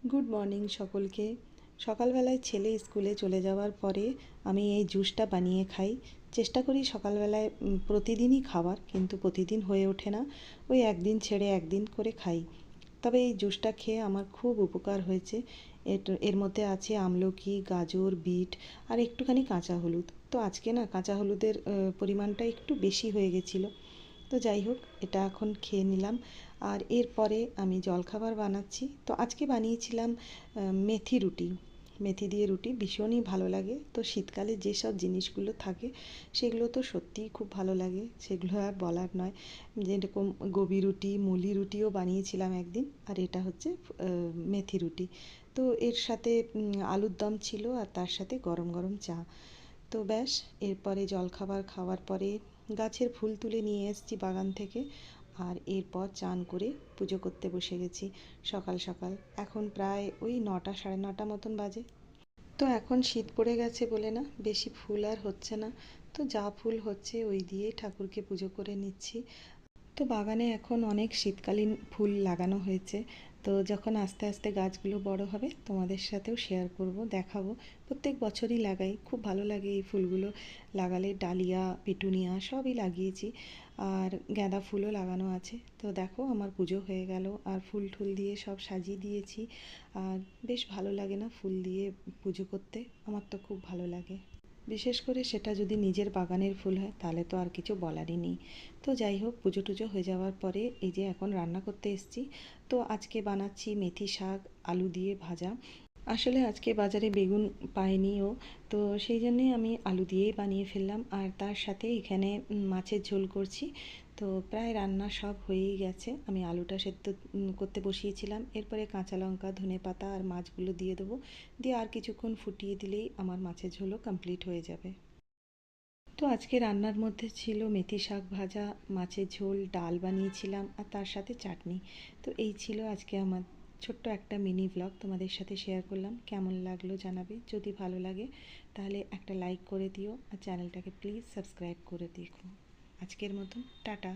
Good morning সকলকে। সকালবেলায় ছেলে স্কুলে চলে যাওয়ার পরে আমি এই জুসটা বানিয়ে খাই। চেষ্টা করি সকালবেলায় প্রতিদিনই খাবার, কিন্তু প্রতিদিন হয়ে ওঠে না। ওই একদিন ছেড়ে একদিন করে খাই। তবে এই জুসটা খেয়ে আমার খুব উপকার হয়েছে। এর মধ্যে আছে আমলকি, গাজর, বিট আর একটুখানি কাঁচা হলুদ। তো আজকে না কাঁচা হলুদের পরিমাণটা একটু বেশি হয়ে গেছিলো। তো যাই হোক, এটা এখন খেয়ে নিলাম। আর এরপরে আমি জলখাবার বানাচ্ছি। তো আজকে বানিয়েছিলাম মেথি রুটি। মেথি দিয়ে রুটি ভীষণই ভালো লাগে। তো শীতকালে যেসব জিনিসগুলো থাকে সেগুলো তো সত্যিই খুব ভালো লাগে, সেগুলো আর বলার নয়। যেরকম গোবি রুটি, মুলি রুটিও বানিয়েছিলাম একদিন। আর এটা হচ্ছে মেথি রুটি। তো এর সাথে আলুর দম ছিল, আর তার সাথে গরম গরম চা। তো ব্যাস, এরপরে জলখাবার খাওয়ার পরে গাছের ফুল তুলে নিয়ে এসেছি বাগান থেকে। আর এরপর চান করে পুজো করতে বসে গেছি সকাল সকাল। এখন প্রায় ওই 9টা, সাড়ে 9টা মতন বাজে। তো এখন শীত পড়ে গেছে বলে না বেশি ফুল আর হচ্ছে না। তো যা ফুল হচ্ছে ওই দিয়েই ঠাকুরকে পুজো করে নিচ্ছি। তো বাগানে এখন অনেক শীতকালীন ফুল লাগানো হয়েছে। তো যখন আস্তে আস্তে গাছগুলো বড় হবে তোমাদের সাথেও শেয়ার করব, দেখাবো। প্রত্যেক বছরই লাগাই, খুব ভালো লাগে এই ফুলগুলো লাগালে। ডালিয়া, পিটুনিয়া সবই লাগিয়েছি। আর গাঁদা ফুলও লাগানো আছে। তো দেখো, আমার পুজো হয়ে গেল আর ফুল টুল দিয়ে সব সাজিয়ে দিয়েছি। আর বেশ ভালো লাগে না ফুল দিয়ে পুজো করতে? আমার তো খুব ভালো লাগে। বিশেষ করে সেটা যদি নিজের বাগানের ফুল হয় তাহলে তো আর কিছু বলারই নেই। তো যাই হোক, পুজো টুজো হয়ে যাওয়ার পরে এই যে এখন রান্না করতে এসেছি। তো আজকে বানাচ্ছি মেথি শাক আলু দিয়ে ভাজা। আসলে আজকে বাজারে বেগুন পাইনিও, তো সেই জন্যেই আমি আলু দিয়েই বানিয়ে ফেললাম। আর তার সাথে এখানে মাছের ঝোল করছি। তো প্রায় রান্না সব হয়েই গেছে। আমি আলুটা সেদ্ধ করতে বসিয়েছিলাম। এরপরে কাঁচা লঙ্কা, ধনেপাতা আর মাছগুলো দিয়ে দেবো। দিয়ে আর কিছুক্ষণ ফুটিয়ে দিলেই আমার মাছের ঝোলও কমপ্লিট হয়ে যাবে। তো আজকে রান্নার মধ্যে ছিল মেথি শাক ভাজা, মাছের ঝোল, ডাল বানিয়েছিলাম আর তার সাথে চাটনি। তো এই ছিল আজকে আমার ছোট্ট একটা মিনি ব্লগ, তোমাদের সাথে শেয়ার করলাম। কেমন লাগলো জানাবে। যদি ভালো লাগে তাহলে একটা লাইক করে দিও, আর চ্যানেলটাকে প্লিজ সাবস্ক্রাইব করে দিও। আজকের মতন টাটা।